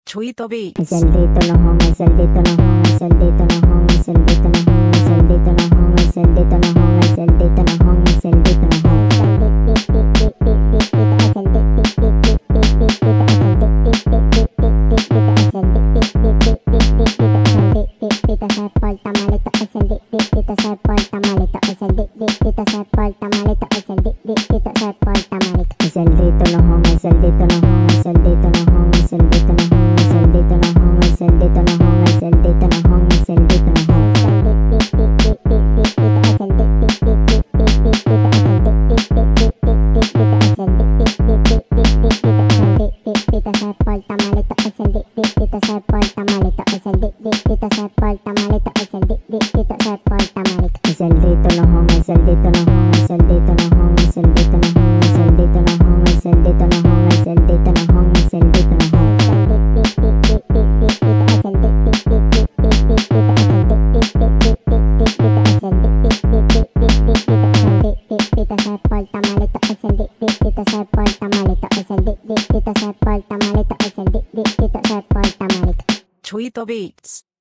Chuito Es Beats. el dito nojón, es el dito nojón, es el dito nojón, es el dito nojón, es el dito nojón, es el dito nojón, es el dito nojón, es el dito nojón. Se porta malito, es el ditito se porta malito, es el ditito se porta malito, es el ditito se porta malito. Es el dito nojón, es el dito nojón, es el dito nojón, es el dito nojón, es el dito nojón, es el dito nojón, es el dito nojón, es el dito nojón. Se porta malito, es el ditito se porta malito, es el ditito se porta malito, es el ditito se porta malito. Es el dito nojón, es el dito nojón, es el dito nojón, es el dito nojón, es el dito nojón, es el dito nojón, es el dito nojón, es el dito nojón. Se porta malito, es el ditito se porta malito, es el ditito se porta malito, es el ditito se porta malito. Chuito Beats.